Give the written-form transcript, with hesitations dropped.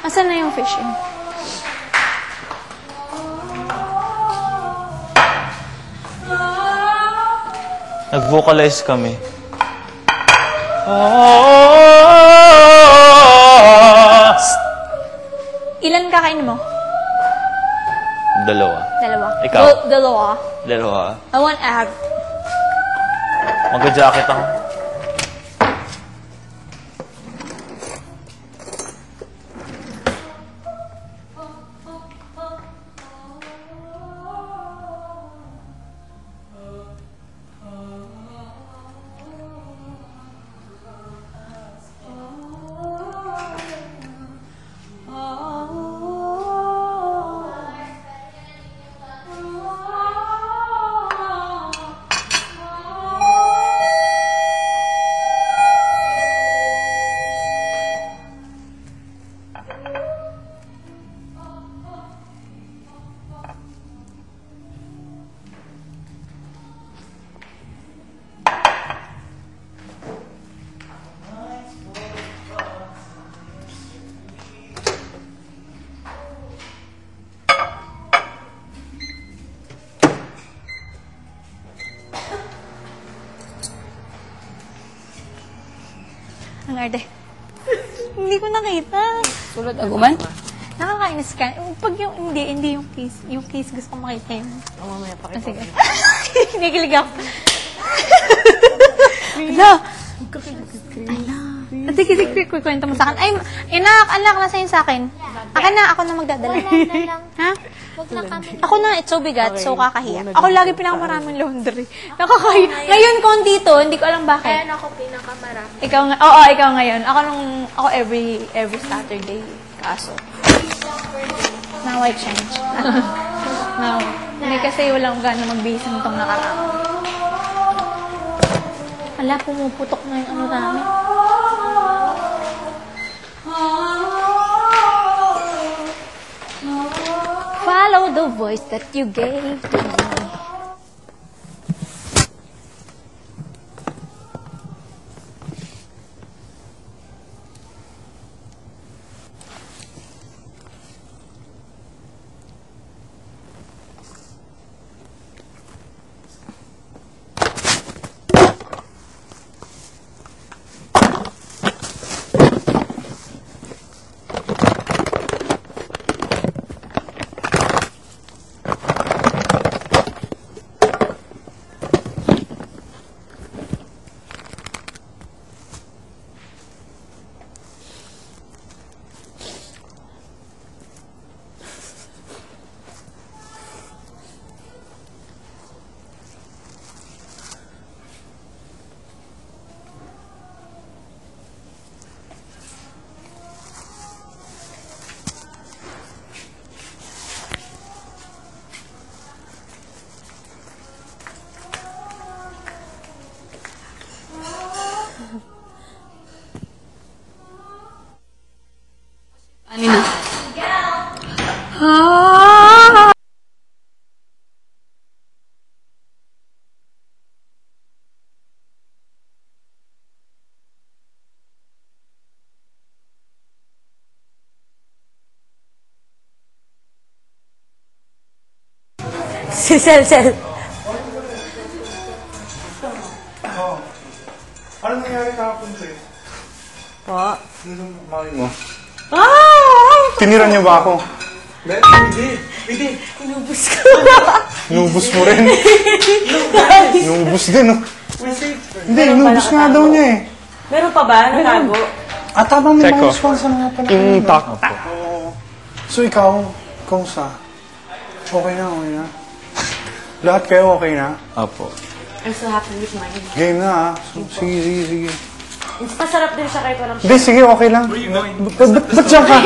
Asan na yung fishing? Nag-vocalize kami. Ilan kakain mo? Dalawa. Dalawa. Ikaw? Dalawa. Dalawa. I want egg. Mag-jacket ako. Ang arde. Hindi ko nakita. Sulod aguman? Nakakainis ka. Pag yung, hindi yung case gusto ko makita yun. Mamaya pakita. Sige. Nakikilig ako. Ala! Ala! Sige, kwento mo sa akin. Ay, anak, nasa yun sa akin. Akin na, ako na magdadala. Wala lang. Ha? Wag na kami. Ako na, it's so bigat, so kakahiya. Ako lagi pinakamaraming laundry. Nakakahiya. Ngayon, konti to, hindi ko alam bakit. Ayan ako pinakamarami. Ikaw nga, oo, ikaw ngayon. Ako every Saturday, kaso. Now I change. Now, hindi kasi walang gano'n magbihis nitong nakaraan. Ala, pumuputok na yung ano namin. Follow the voice that you gave to me. Ano na? Si Sel. Ano nangyari kahapon sa'yo? Po? Nung mami mo? Ah! Tinira niyo ba ako? Hindi. Inubos ko. Inubos mo rin. Inubos din, oh. Hindi, inubos nga daw niya eh. Meron pa ba? Natago? At habang may Check ko. mga sponsor na nga pala. Yung talk. Oo. So ikaw, kumusta? Okay na. Lahat kayo okay na? Apo. I'm so happy with mine. Game na, ah. So, sige. Masarap din siya kahit walang Hindi, sige, okay lang. Ba't dyan ka?